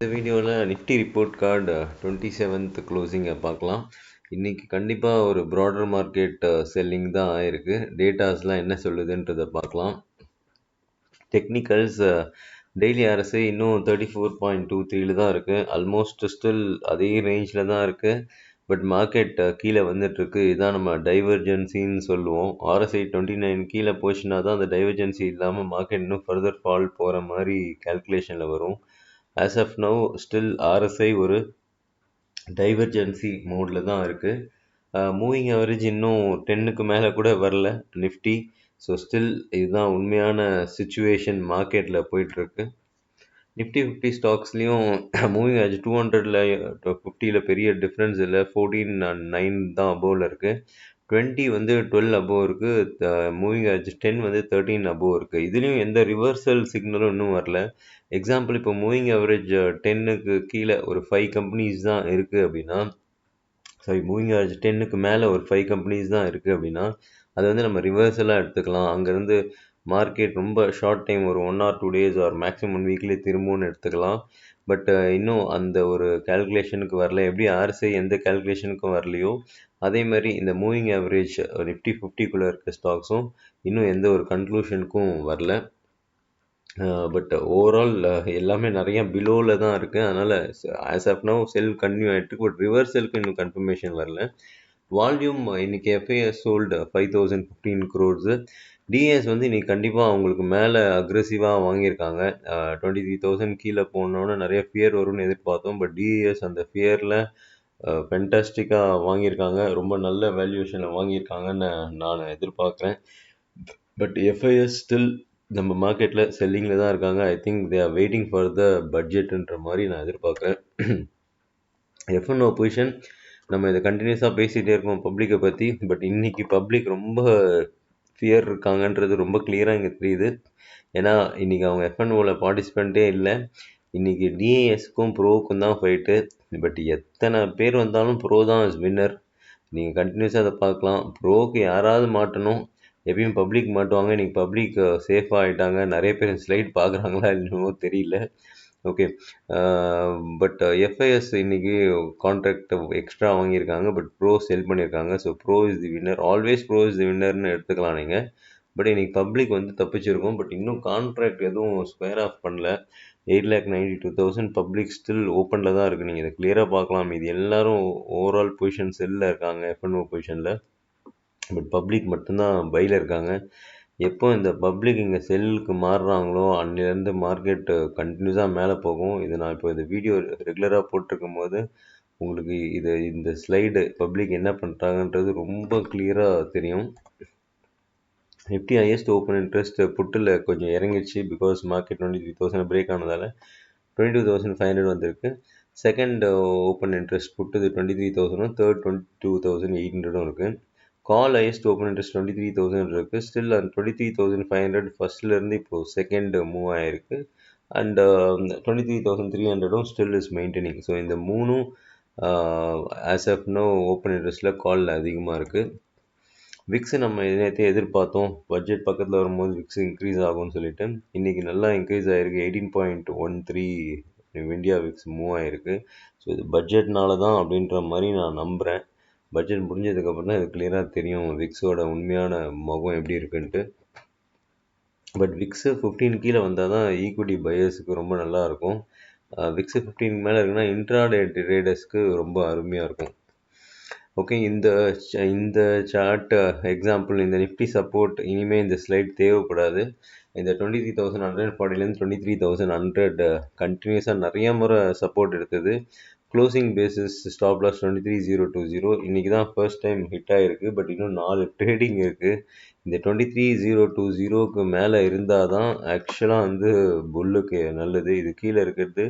இந்த வீடியோவில் Nifty report card 27th க்ளோசிங்கை பார்க்கலாம். இன்றைக்கி கண்டிப்பாக ஒரு ப்ராடர் மார்க்கெட் செல்லிங் தான் ஆயிருக்கு. டேட்டாஸ்லாம் என்ன சொல்லுதுன்றதை பார்க்கலாம். டெக்னிக்கல்ஸ் டெய்லி RSI இன்னும் 34.23 தான் இருக்குது. ஆல்மோஸ்ட் ஸ்டில் அதே ரேஞ்சில் தான் இருக்குது. பட் மார்க்கெட் கீழே வந்துட்டுருக்கு. இதுதான் நம்ம டைவர்ஜென்சின்னு சொல்லுவோம். RSI 29 கீழே போச்சுன்னா தான் அந்த டைவர்ஜென்சி இல்லாமல் மார்க்கெட் இன்னும் ஃபர்தர் ஃபால் போகிற மாதிரி கேல்குலேஷனில் வரும். As of now still RSI ஒரு டைவர்ஜென்சி மோடில் தான் இருக்குது. மூவிங் ஆவரேஜ் இன்னும் 10க்கு மேலே கூட வரல நிஃப்டி. ஸோ ஸ்டில் இதுதான் உண்மையான சுச்சுவேஷன் மார்க்கெட்டில் போயிட்டுருக்கு. நிஃப்டி 50 ஸ்டாக்ஸ்லேயும் மூவிங் ஆவரேஜ் 200ல் 50ல் பெரிய டிஃப்ரென்ஸ் இல்லை. 14 and 9 தான் அபோவில் இருக்குது. 20 வந்து 12 அபோவ் இருக்குது. மூவிங் ஆவரேஜ் 10 வந்து 13 அபோவ் இருக்குது. இதுலேயும் எந்த ரிவர்சல் சிக்னலும் இன்னும் வரல. எக்ஸாம்பிள் இப்போ மூவிங் ஆவரேஜ் 10க்கு கீழே ஒரு 5 கம்பெனிஸ் தான் இருக்குது அப்படின்னா, மூவிங் ஆவரேஜ் 10க்கு மேலே ஒரு 5 கம்பெனிஸ் தான் இருக்குது அப்படின்னா, அதை வந்து நம்ம ரிவர்சலாக எடுத்துக்கலாம். அங்கேருந்து மார்க்கெட் ரொம்ப ஷார்ட் டைம் ஒரு 1 or 2 days ஆர் மேக்ஸிமம் 1 வீக்லேயே திரும்பவும்னு எடுத்துக்கலாம். பட் இன்னும் அந்த ஒரு கேல்குலேஷனுக்கு வரல. எப்படி RSI எந்த கேல்குலேஷனுக்கும் வரலையோ அதே மாதிரி இந்த மூவிங் ஆவரேஜ் நிஃப்டி 50க்குள்ளே இருக்க ஸ்டாக்ஸும் இன்னும் எந்த ஒரு கன்க்ளூஷனுக்கும் வரல. பட் ஓவரால் எல்லாமே நிறையா பிலோவில் தான் இருக்குது. அதனால் as of now sell continue ஆகிட்டு பட் ரிவர்சலுக்கு இன்னும் கன்ஃபர்மேஷன் வரல. வால்யூம் இன்றைக்கி FIS சோல்டு 5015 crores. டிஎஸ் வந்து இன்றைக்கி கண்டிப்பாக அவங்களுக்கு மேலே அக்ரெசிவாக வாங்கியிருக்காங்க. 23,000 கீழே போனோன்னு நிறைய ஃபியர் வரும்னு எதிர்பார்த்தோம். பட் டிஎஸ் அந்த ஃபியரில் ஃபென்டாஸ்டிக்காக வாங்கியிருக்காங்க. ரொம்ப நல்ல வேல்யூவேஷனில் வாங்கியிருக்காங்கன்னு நான் எதிர்பார்க்குறேன். பட் FIS ஸ்டில் நம்ம மார்க்கெட்டில் செல்லிங்கில் தான் இருக்காங்க. I think they are waiting for the பட்ஜெட்டுன்ற மாதிரி நான் எதிர்பார்க்குறேன். F&O பொசிஷன் நம்ம இதை கண்டினியூஸாக பேசிகிட்டே இருக்கோம் பப்ளிக்கை பற்றி. பட் இன்றைக்கி பப்ளிக் ரொம்ப ஃபியர் இருக்காங்கன்றது ரொம்ப கிளியராக இங்கே தெரியுது. ஏன்னா இன்றைக்கி அவங்க F&Oவில் பார்ட்டிசிபெண்ட்டே இல்லை. இன்றைக்கி டிஏஎஸ்க்கும் ப்ரோவுக்கும் தான் ஃபைட்டு. பட் எத்தனை பேர் வந்தாலும் ப்ரோ தான் இஸ் வின்னர். நீங்கள் கண்டினியூஸாக அதை பார்க்கலாம். ப்ரோவுக்கு யாராவது மாட்டணும். எப்பயும் பப்ளிக் மாட்டுவாங்க. இன்றைக்கி பப்ளிக் சேஃபாக ஆகிட்டாங்க. நிறைய பேர் ஸ்லைட் பார்க்குறாங்களா இல்லைன்னு தெரியல. ஓகே. பட் FIS இன்றைக்கி கான்ட்ராக்ட் எக்ஸ்ட்ரா வாங்கியிருக்காங்க. பட் ப்ரோ செல் பண்ணியிருக்காங்க. So pro is the winner. Always pro is the வின்னர்னு எடுத்துக்கலாம் நீங்கள். பட் இன்றைக்கி பப்ளிக் வந்து தப்பிச்சிருக்கும். பட் இன்னும் கான்ட்ராக்ட் எதுவும் ஸ்கொயர் ஆஃப் பண்ணல. 8,92,000 பப்ளிக் ஸ்டில் ஓப்பனில் தான் இருக்குது. நீங்கள் இதை கிளியராக பார்க்கலாம். இது எல்லோரும் ஓவரால் பொசிஷன் செல்லில் இருக்காங்க F&O பொசிஷனில். பட் பப்ளிக் மட்டும்தான் பையில் இருக்காங்க. எப்போ இந்த பப்ளிக் இங்கே செல்லுக்கு மாறுறாங்களோ அன்னிலேருந்து மார்க்கெட்டு கண்டினியூஸாக மேலே போகும். இது நான் இப்போ இந்த வீடியோ ரெகுலராக போட்டிருக்கும் போது உங்களுக்கு இந்த ஸ்லைடு பப்ளிக் என்ன பண்ணுறாங்கன்றது ரொம்ப கிளியராக தெரியும். நிஃப்டி ஹையஸ்ட் ஓப்பன் இன்ட்ரெஸ்ட் புட்டில் கொஞ்சம் இறங்கிடுச்சு. பிகாஸ் மார்க்கெட் 23,000 பிரேக் ஆனதால் 22,500 வந்திருக்கு. செகண்ட் ஓப்பன் இன்ட்ரெஸ்ட் புட்டு 23,000, தேர்ட் 22,800 இருக்குது. கால் ஹையஸ்ட் ஓப்பன் இன்ட்ரெஸ்ட் 23,000 இருக்குது. ஸ்டில் அந்த 23,500 ஃபஸ்ட்லேருந்து இப்போது செகண்ட் மூவ் ஆகிருக்கு. And 23,300 still is maintaining. So இந்த மூணும் ஆஸ் ஆஃப் நோ ஓப்பன் இன்ட்ரெஸ்ட்டில் காலில் அதிகமாக இருக்குது. விக்ஸு நம்ம நேற்றே எதிர்பார்த்தோம். பட்ஜெட் பக்கத்தில் வரும்போது விக்ஸ் இன்க்ரீஸ் ஆகும்னு சொல்லிட்டு இன்றைக்கி நல்லா இன்க்ரீஸ் ஆகிருக்கு. 18.13 இந்தியா விக்ஸ் மூவ் ஆகிருக்கு. ஸோ இது பட்ஜெட்னால தான் அப்படின்ற மாதிரி நான் நம்புகிறேன். பட்ஜெட் முடிஞ்சதுக்கப்புறம் தான் இது கிளியராக தெரியும் விக்ஸோட உண்மையான முகம் எப்படி இருக்குன்ட்டு. பட் விக்ஸு 15 கீழே வந்தால் தான் ஈக்விட்டி பையர்ஸுக்கு ரொம்ப நல்லாயிருக்கும். விக்ஸு 15 மேலே இருக்குன்னா இன்ட்ராடே ட்ரேடர்ஸ்க்கு ரொம்ப அருமையாக இருக்கும். ஓகே. இந்த சார்ட் எக்ஸாம்பிள் இந்த நிஃப்டி சப்போர்ட் இனிமேல் இந்த ஸ்லைட் தேவைப்படாது. இந்த 23,140லேருந்து 23,100 கண்டினியூஸாக நிறைய முறை சப்போர்ட் எடுத்தது. க்ளோசிங் பேசிஸ் ஸ்டாப் லாஸ் 23,020 இன்றைக்கி தான் ஃபர்ஸ்ட் டைம் ஹிட் ஆகிருக்கு. பட் இன்னும் 4 ட்ரேடிங் இருக்குது. இந்த 23,020க்கு மேலே இருந்தால் தான் ஆக்சுவலாக வந்து புல்லுக்கு நல்லது. இது கீழே இருக்கிறது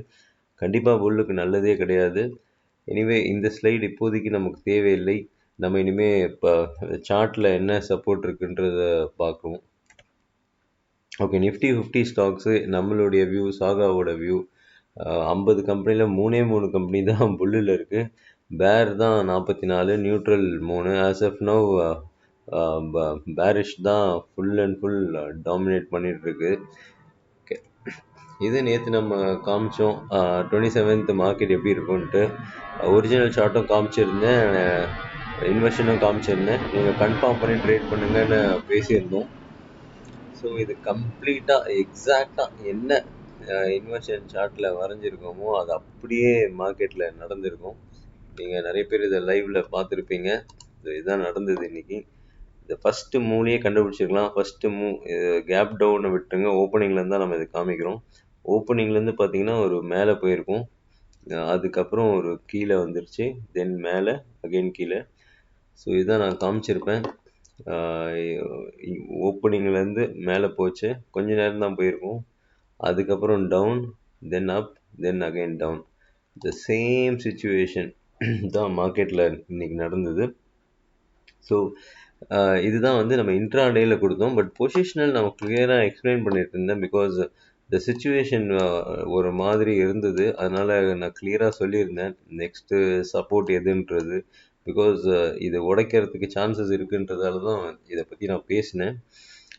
கண்டிப்பாக புல்லுக்கு நல்லதே கிடையாது. எனிவே இந்த ஸ்லைடு இப்போதைக்கு நமக்கு தேவையில்லை. நம்ம இனிமேல் இப்போ சார்ட்டில் என்ன சப்போர்ட் இருக்குன்றத பார்க்குறோம். ஓகே. நிஃப்டி 50 ஸ்டாக்ஸு நம்மளுடைய வியூ, சாகாவோட வியூ 50 கம்பெனியில் 3 கம்பெனி தான் புல்லில் இருக்குது. பேர் தான் 44, neutral 3. As of now bearish தான் ஃபுல் அண்ட் ஃபுல் டாமினேட் பண்ணிகிட்ருக்கு. ஓகே. இது நேற்று நம்ம காமிச்சோம் 27th மார்க்கெட் எப்படி இருக்கும்ன்ட்டு. ஒரிஜினல் சார்ட்டும் காமிச்சிருந்தேன், இன்வெர்ஷனும் காமிச்சிருந்தேன். நீங்கள் கன்ஃபார்ம் பண்ணி ட்ரேட் பண்ணுங்கன்னு பேசியிருந்தோம். ஸோ இது கம்ப்ளீட்டாக எக்ஸாக்டாக என்ன இன்வெர்ஷன் சார்ட்டில் வரைஞ்சிருக்கோமோ அது அப்படியே மார்க்கெட்டில் நடந்திருக்கும். நீங்கள் நிறைய பேர் இதை லைவில் பார்த்துருப்பீங்க. இதுதான் நடந்தது இன்னைக்கு. இந்த ஃபஸ்ட்டு மூவ்லேயே கண்டுபிடிச்சிருக்கலாம். ஃபஸ்ட்டு மூவ் கேப் டவுனை விட்டுருங்க, ஓப்பனிங்லேருந்து தான் நம்ம இதை காமிக்கிறோம். ஓப்பனிங்லேருந்து பார்த்தீங்கன்னா ஒரு மேலே போயிருக்கும், அதுக்கப்புறம் ஒரு கீழே வந்துருச்சு, தென் மேலே அகெயின் கீழே. ஸோ இதுதான் நான் காமிச்சிருப்பேன். ஓப்பனிங்லேருந்து மேலே போச்சு, கொஞ்ச நேரம் தான் போயிருக்கும், அதுக்கப்புறம் down, then up, then again down. The same situation தான் மார்க்கெட்டில் இன்னைக்கு நடந்தது. ஸோ இதுதான் வந்து நம்ம இன்ட்ராடேயில் கொடுத்தோம். பட் பொசிஷனல் நம்ம கிளியராக எக்ஸ்பிளைன் பண்ணிட்டு இருந்தேன். பிகாஸ் த சுச்சுவேஷன் ஒரு மாதிரி இருந்தது, அதனால் நான் கிளியராக சொல்லியிருந்தேன் நெக்ஸ்ட்டு சப்போர்ட் எதுன்றது. பிகாஸ் இது உடைக்கிறதுக்கு சான்சஸ் இருக்குன்றதால தான் இதை பற்றி நான் பேசினேன்.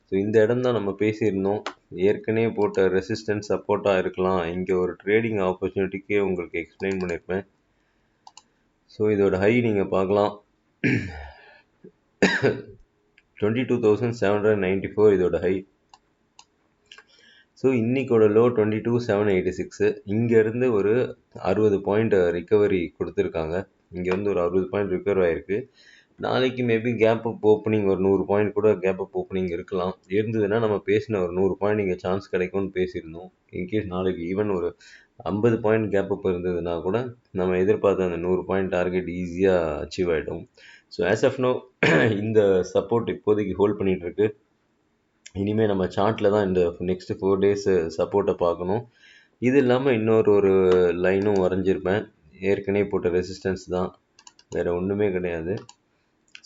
ஸோ இந்த இடம் தான் நம்ம பேசியிருந்தோம். ஏற்கனவே போட்ட ரெசிஸ்டன்ஸ் சப்போர்ட்டாக இருக்கலாம், இங்கே ஒரு ட்ரேடிங் ஆப்பர்ச்சுனிட்டிக்கே உங்களுக்கு எக்ஸ்பிளைன் பண்ணியிருப்பேன். ஸோ இதோட ஹை நீங்கள் பார்க்கலாம், 22,794 இதோட ஹை. So இன்றைக்கோட low 22,786. இங்கேருந்து ஒரு 60 பாயிண்ட் ரிக்கவரி கொடுத்துருக்காங்க. இங்கே வந்து ஒரு 60 பாயிண்ட் ரிக்கவர் ஆகிருக்கு. நாளைக்கு மேபி கேப் அப் ஓப்பனிங் ஒரு 100 பாயிண்ட் கூட கேப் அப் ஓப்பனிங் இருக்கலாம். இருந்ததுன்னா நம்ம பேசின ஒரு 100 பாயிண்ட் இங்கே சான்ஸ் கிடைக்கும்னு பேசியிருந்தோம். இன்கேஸ் நாளைக்கு ஈவன் ஒரு 50 பாயிண்ட் கேப் அப் இருந்ததுன்னா கூட நம்ம எதிர்பார்த்த அந்த 100 பாயிண்ட் டார்கெட் ஈஸியாக அச்சீவ் ஆகிடும். ஸோ ஆஸ் ஆஃப் நோ இந்த சப்போர்ட் இப்போதைக்கு ஹோல்ட் பண்ணிகிட்டு இருக்கு. இனிமேல் நம்ம சார்ட்டில் தான் இந்த நெக்ஸ்ட் 4 டேஸ் சப்போர்ட்டை பார்க்கணும். இது இல்லாமல் இன்னொரு லைனும் வரைஞ்சிருப்பேன். ஏற்கனவே போட்ட ரெசிஸ்டன்ஸ் தான், வேறு ஒன்றுமே கிடையாது.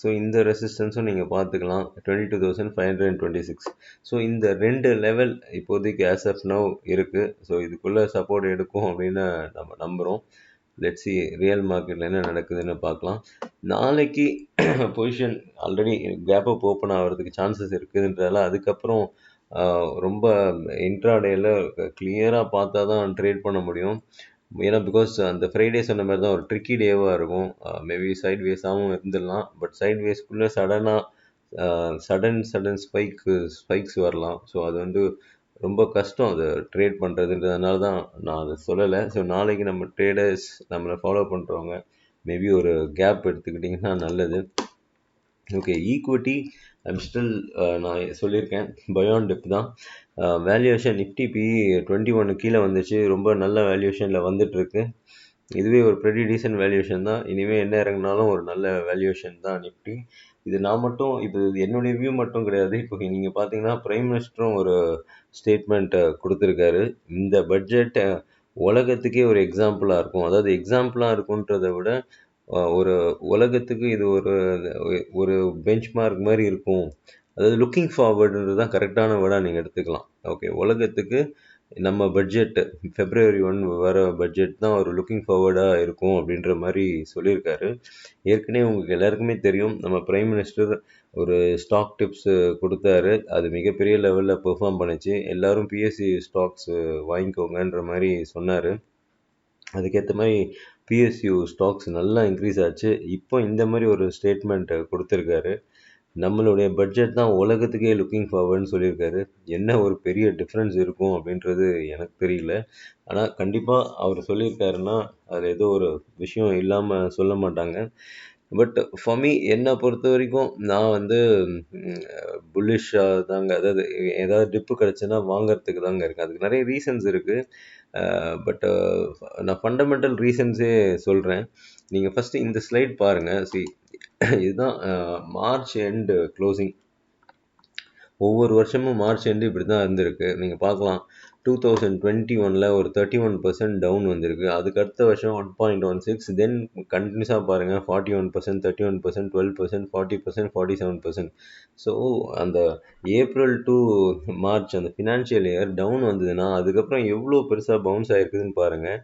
ஸோ இந்த ரெசிஸ்டன்ஸும் நீங்கள் பார்த்துக்கலாம், 22,526. ஸோ இந்த 2 லெவல் இப்போதைக்கு ஆஸ் ஆஃப் நவ் இருக்குது. ஸோ இதுக்குள்ளே சப்போர்ட் எடுக்கும் அப்படின்னு நம்ம நம்புகிறோம். லெட்ஸ் சி ரியல் மார்க்கெட்டில் என்ன நடக்குதுன்னு பார்க்கலாம். நாளைக்கு position already gap up open ஆகிறதுக்கு சான்சஸ் இருக்குதுன்றதால அதுக்கப்புறம் ரொம்ப இன்ட்ராடேயில் கிளியராக பார்த்தா தான் ட்ரேட் பண்ண முடியும். ஏன்னா பிகாஸ் அந்த ஃப்ரைடே சொன்ன மாதிரி தான் ஒரு ட்ரிக்கி டேவாக இருக்கும். மேபி சைட் வேஸாகவும் இருந்துடலாம். பட் சைட் வேஸ்க்குள்ளே சடன் ஸ்பைக்ஸ் வரலாம். ஸோ அது வந்து ரொம்ப கஷ்டம் அதை ட்ரேட் பண்ணுறதுன்றதுனால தான் நான் அதை சொல்லலை. ஸோ நாளைக்கு நம்ம ட்ரேடர்ஸ் நம்மளை ஃபாலோ பண்ணுறவங்க மேபி ஒரு கேப் எடுத்துக்கிட்டிங்கன்னா நல்லது. ஓகே, ஈக்விட்டி ஐம் ஸ்டில் நான் சொல்லியிருக்கேன் பயான் டிப் தான். வேல்யூவேஷன் நிஃப்டி பிஇ 21 கீழே வந்துச்சு, ரொம்ப நல்ல வேல்யூவேஷனில் வந்துட்டுருக்கு. இதுவே ஒரு ப்ரெட்டி டீசன்ட் வேல்யூவேஷன் தான். இனிமேல் என்ன இறங்கினாலும் ஒரு நல்ல வேல்யூவேஷன் தான் நிஃப்டி. இது நான் மட்டும், இது என்னுடைய வியூ மட்டும் கிடையாது. இப்போ நீங்கள் பார்த்தீங்கன்னா பிரைம் மினிஸ்டரும் ஒரு ஸ்டேட்மெண்ட்டை கொடுத்துருக்காரு. இந்த பட்ஜெட் உலகத்துக்கே ஒரு எக்ஸாம்பிளாக இருக்கும். அதாவது எக்ஸாம்பிளாக இருக்குன்றதை விட ஒரு உலகத்துக்கு இது ஒரு பெஞ்ச்மார்க் மாதிரி இருக்கும். அதாவது லுக்கிங் ஃபார்வர்டுன்றது தான் கரெக்டான வேர்டாக நீங்கள் எடுத்துக்கலாம். ஓகே, உலகத்துக்கு நம்ம பட்ஜெட்டு February 1 வர பட்ஜெட் தான் ஒரு லுக்கிங் ஃபார்வர்டாக இருக்கும் அப்படின்ற மாதிரி சொல்லியிருக்காரு. ஏற்கனவே உங்களுக்கு எல்லாருக்குமே தெரியும், நம்ம பிரைம் மினிஸ்டர் ஒரு ஸ்டாக் டிப்ஸு கொடுத்தாரு. அது மிகப்பெரிய லெவலில் பெர்ஃபார்ம் பண்ணிச்சு. எல்லோரும் பிஎஸ்சி ஸ்டாக்ஸு வாங்கிக்கோங்கன்ற மாதிரி சொன்னார். அதுக்கேற்ற மாதிரி பிஎஸ்யூ ஸ்டாக்ஸ் நல்லா இன்க்ரீஸ் ஆச்சு. இப்போ இந்த மாதிரி ஒரு ஸ்டேட்மெண்ட் கொடுத்துருக்காரு. நம்மளுடைய பட்ஜெட் தான் உலகத்துக்கே லுக்கிங் ஃபார்வர்டுன்னு சொல்லியிருக்காரு. என்ன ஒரு பெரிய டிஃப்ரென்ஸ் இருக்கும் அப்படின்றது எனக்கு தெரியல. ஆனால் கண்டிப்பாக அவர் சொல்லியிருக்காருன்னா அதில் ஏதோ ஒரு விஷயம் இல்லாமல் சொல்ல மாட்டாங்க. பட் ஃபார் மீ, என்னை பொறுத்த வரைக்கும் நான் வந்து புல்லிஷாக தாங்க, அதாவது ஏதாவது டிப்பு கிடச்சுன்னா வாங்கிறதுக்கு தாங்க இருக்குது. அதுக்கு நிறைய ரீசன்ஸ் இருக்குது. பட் நான் ஃபண்டமெண்டல் ரீசன்ஸே சொல்கிறேன். நீங்கள் ஃபஸ்ட்டு இந்த ஸ்லைட் பாருங்கள். இதுதான் மார்ச் எண்டு க்ளோசிங். ஒவ்வொரு வருஷமும் மார்ச் எண்டு இப்படி தான் இருந்திருக்கு. நீங்கள் பார்க்கலாம், 2021 ஒரு 31% டவுன் வந்திருக்கு. அதுக்கு அடுத்த வருஷம் 1.16, தென் கண்டினியூஸாக பாருங்கள் 41%, 31%, 12%, 40%, 47%. ஸோ அந்த ஏப்ரல் டு மார்ச் அந்த ஃபினான்ஷியல் இயர் டவுன் வந்ததுன்னா அதுக்கப்புறம் எவ்வளோ பெருசாக பவுன்ஸ் ஆகிருக்குதுன்னு பாருங்கள்.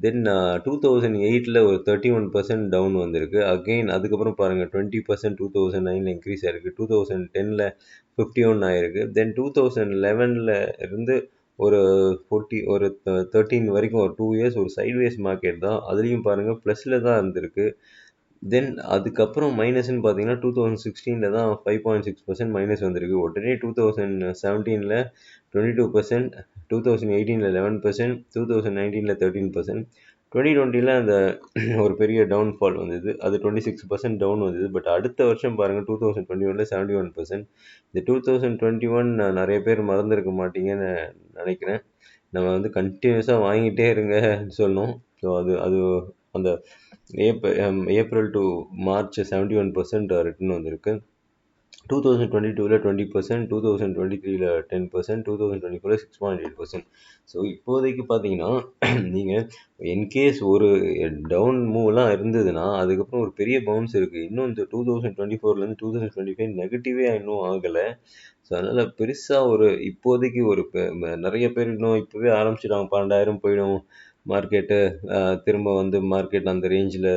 தென் 2008 ஒரு 31% டவுன் வந்திருக்கு. அகெயின் அதுக்கப்புறம் பாருங்கள் 20% 2009 இன்க்ரீஸ் ஆகிருக்கு. 2010 51 ஆகிருக்கு. தென் 2011 இருந்து ஒரு 40 ஒரு 13 வரைக்கும் ஒரு 2 இயர்ஸ் ஒரு சைட்வேஸ் மார்க்கெட் தான். அதுலயும் பாருங்க ப்ளஸ்ல தான் இருந்திருக்கு. தென் அதுக்கப்புறம் மைனஸ்ன்னு பார்த்தீங்கன்னா, 2016ல தான் 5.6% மைனஸ் வந்திருக்கு. உடனே 2017ல 22%, 2018ல 11%, 2019ல 13%, 2020ல அந்த ஒரு பெரிய டவுன்ஃபால் வந்தது. அது 26% டவுன் வந்தது. பட் அடுத்த வருஷம் பாருங்க 2021ல 71%. இந்த 2021 நெறைய பேர் மறந்திருக்க மாட்டீங்கன்னு நெனைக்கிறேன். நம்ம வந்து கன்டினியூஸா வாங்கிட்டே இருங்கன்னு சொன்னோம். ஸோ அது அது அந்த ஏப்ரல் டு மார்ச் 71% ரிட்டர்ன் வந்திருக்கு. 2022ல 20%, 2023ல 10%, 2024ல 6.8%. ஸோ இப்போதைக்கு பார்த்தீங்கன்னா, நீங்க இன்கேஸ் ஒரு டவுன் மூவ்லாம் இருந்ததுன்னா, அதுக்கப்புறம் ஒரு பெரிய பவுன்ஸ் இருக்கு. இன்னும் இந்த 2024லேருந்து 2025 நெகட்டிவே இன்னும் ஆகல. ஸோ அதனால பெருசா ஒரு இப்போதைக்கு ஒரு நெறைய பேர் இன்னும் இப்பவே ஆரம்பிச்சுட்டாங்க. 12,000 போயிடும் மார்க்கெட்டு. திரும்ப வந்து மார்க்கெட் அந்த ரேஞ்சில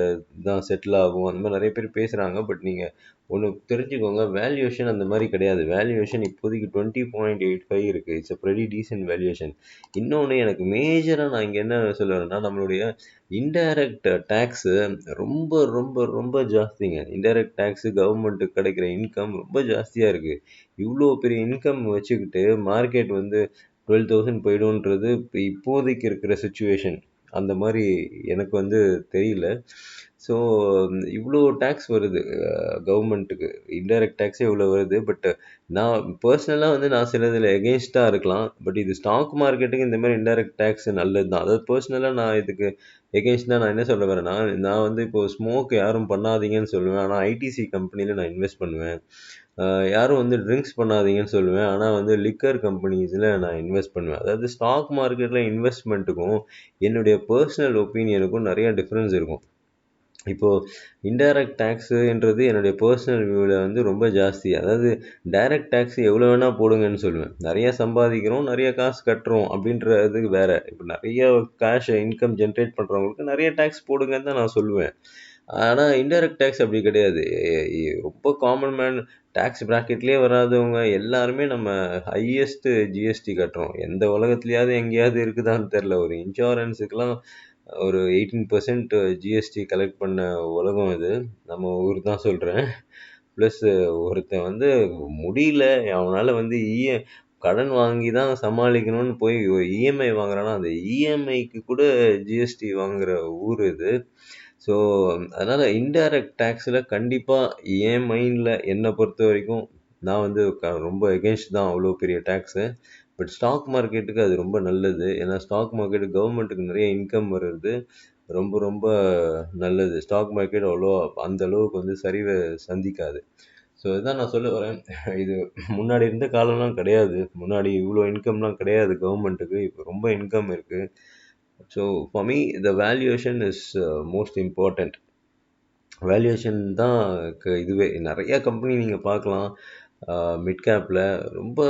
தான் செட்டில் ஆகும். அந்த மாரி நெறைய பேர் பேசுறாங்க. பட் நீங்க ஒண்ணு தெரிஞ்சுக்கோங்க. வேல்யூவேஷன் அந்த மாரி கிடையாது. வேல்யூவேஷன் இப்போதைக்கு 20.85 இருக்கு. It's a pretty decent valuation. இன்னொன்னு எனக்கு மேஜரா நான் இங்க என்ன சொல்ல வரேன்னா, நம்மளுடைய இன்டைரக்ட் டாக்ஸு ரொம்ப, ரொம்ப, ரொம்ப ஜாஸ்திங்க. இன்டைரக்ட் டாக்ஸு கவர்மெண்ட்டுக்கு கிடைக்கிற இன்கம் ரொம்ப ஜாஸ்தியா இருக்கு. இவ்ளோ பெரிய இன்கம் வச்சுக்கிட்டு மார்க்கெட் வந்து 12,000 போயிடும்ன்றது இப்போதைக்கு இருக்கிற சிச்சுவேஷன். அந்த மாரி எனக்கு வந்து தெரியல. ஸோ இவ்ளோ டாக்ஸ் வருது கவர்மெண்ட்டுக்கு. இன்டைரக்ட் டாக்ஸே இவ்ளோ வருது. பட் நான் பெர்சனலா வந்து நான் சிலதில எகெயின்ஸ்ட்டா இருக்கலாம். பட் இது ஸ்டாக் மார்க்கெட்டுக்கு இந்த மாரி இன்டைரக்ட் டாக்ஸ் நல்லது தான். அதாவது பெர்சனலா நான் இதுக்கு எகெயின்ஸ்ட்டா நான் என்ன சொல்ல வரேன்னா, நான் வந்து இப்போ ஸ்மோக் யாரும் பண்ணாதீங்கன்னு சொல்லுவேன். ஆனா ஐடிசி கம்பெனில நான் இன்வெஸ்ட் பண்ணுவேன். அ யாரும் வந்து ட்ரிங்க்ஸ் பண்ணாதீங்கன்னு சொல்லுவேன். ஆனா வந்து லிக்கர் கம்பெனிஸ்ல நான் இன்வெஸ்ட் பண்ணுவேன். அதாவது ஸ்டாக் மார்க்கெட்ல இன்வெஸ்ட்மென்ட்டுக்கும், என்னுடைய பெர்சனல் ஒப்பீனியனுக்கும் நெறைய டிஃபரன்ஸ் இருக்கும். இப்போ இன்டைரக்ட் டாக்ஸுன்றது என்னுடைய பெர்சனல் வியூல வந்து ரொம்ப ஜாஸ்தி. அதாவது டைரக்ட் டாக்ஸ் எவ்வளோ வேணா போடுங்கன்னு சொல்லுவேன். நெறைய சம்பாதிக்கிறோம், நெறைய காசு கட்டுறோம் அப்படின்றது வேற. இப்போ நெறைய கேஷ் இன்கம் ஜெனரேட் பண்றவங்களுக்கு நெறைய டாக்ஸ் போடுங்கன்னு தான் நான் சொல்லுவேன். ஆனா இன்டைரக்ட் டாக்ஸ் அப்படி கிடையாது. ரொம்ப காமன் மேன் டாக்ஸ் பிராக்கெட்லயே வராதவங்க எல்லாருமே நம்ம ஹையஸ்ட் ஜிஎஸ்டி கட்டுறோம். எந்த உலகத்திலயாவது எங்கேயாவது இருக்குதான்னு தெரியல. ஒரு இன்சூரன்ஸுக்குலாம் ஒரு 18% ஜிஎஸ்டி கலெக்ட் பண்ண உலகம் இது. நம்ம ஊர் தான் சொல்றேன். ப்ளஸ் ஒருத்தன் வந்து முடியல, அவனால வந்து கடன் வாங்கி தான் சமாளிக்கணும்னு போய் இஎம்ஐ வாங்குறான்னா, அந்த இஎம்ஐக்கு கூட ஜிஎஸ்டி வாங்குற ஊர் இது. ஸோ அதனால இன்டைரக்ட் டாக்ஸ்ல கண்டிப்பா என் மைண்ட்ல என்ன பொறுத்தவரைக்கும் நான் வந்து ரொம்ப எகென்ஸ்ட் தான் அவ்வளோ பெரிய டாக்ஸு. பட் ஸ்டாக் மார்க்கெட்டுக்கு அது ரொம்ப நல்லது. ஏன்னா ஸ்டாக் மார்க்கெட் கவர்மெண்ட்டுக்கு நிறைய இன்கம் வருது. ரொம்ப ரொம்ப நல்லது. ஸ்டாக் மார்க்கெட் அந்த அளவுக்கு வந்து சரிவை சந்திக்காது. ஸோ இதான் நான் சொல்ல வரேன். இது முன்னாடி இருந்த காலம்லாம் கிடையாது. முன்னாடி இவ்வளோ இன்கம்லாம் கிடையாது கவர்மெண்ட்டுக்கு. இப்போ ரொம்ப இன்கம் இருக்கு. So for me the valuation is most important. Valuation தான் இதுவே. நெறைய கம்பெனி நீங்க பார்க்கலாம். மிட் கேப்ல ரொம்ப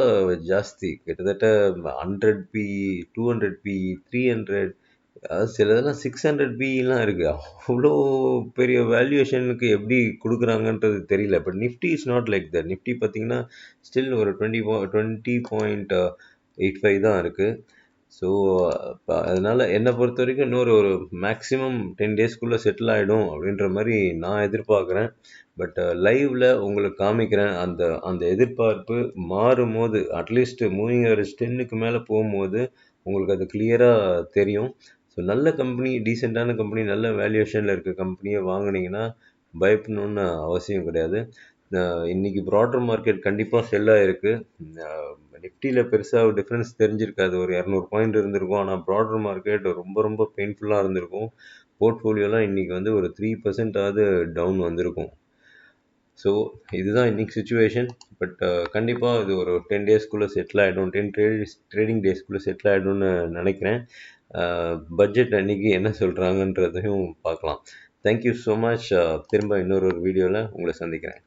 ஜாஸ்தி. கிட்டத்தட்ட 100 பிஇ, 200 பிஇ, 300 அதாவது சிலதெல்லாம் 600 பிஇலாம் இருக்கு. அவ்ளோ பெரிய வேல்யூவேஷனுக்கு எப்படி குடுக்குறாங்கன்றது தெரியல. But Nifty is not like that. Nifty பார்த்தீங்கன்னா, ஸ்டில் ஒரு 20.85 தான் இருக்கு. ஸோ அதனால என்ன பொறுத்தவரைக்கும் இன்னொரு ஒரு மேக்ஸிமம் 10 டேஸ்க்குள்ள செட்டில் ஆயிடும் அப்படின்ற மாரி நான் எதிர்பார்க்குறேன். பட் லைவ்ல உங்களுக்கு காமிக்கிறேன். அந்த அந்த எதிர்பார்ப்பு மாறும்போது, அட்லீஸ்ட் மூவிங் ஆவரேஜ் 10க்கு மேல போம்போது, உங்களுக்கு அது கிளியரா தெரியும். ஸோ நல்ல கம்பெனி, டீசென்ட்டான கம்பெனி, நல்ல வேல்யூவேஷன்ல இருக்க கம்பெனிய வாங்குனீங்கன்னா, பயப்படணும்னு அவசியம் கிடையாது. இன்னைக்கு பிராடர் மார்க்கெட் கண்டிப்பா செல் ஆயிருக்கு. அ நிஃப்டில பெருசா ஒரு டிஃபரன்ஸ் தெரிஞ்சிருக்காது. ஒரு 200 பாயிண்ட் இருந்திருக்கும். ஆனா பிராடர் மார்க்கெட் ரொம்ப ரொம்ப பெயின்ஃபுல்லா இருந்திருக்கும். போர்ட்ஃபோலியோலாம் இன்னைக்கு வந்து ஒரு 3% ஆவது டவுன் வந்திருக்கும். ஸோ இதுதான் இன்னைக்கு சிச்சுவேஷன். பட் கண்டிப்பா இது ஒரு 10 டேஸ்க்குள்ள செட்டில் ஆயிடும். 10 ட்ரேடிங் டேஸ்க்குள்ள செட்டில் ஆயிடும்னு நினைக்கிறேன். பட்ஜெட் அன்னைக்கு என்ன சொல்றாங்கன்றதையும் பார்க்கலாம். Thank you so much. திரும்ப இன்னொரு வீடியோல உங்கள சந்திக்கிறேன்.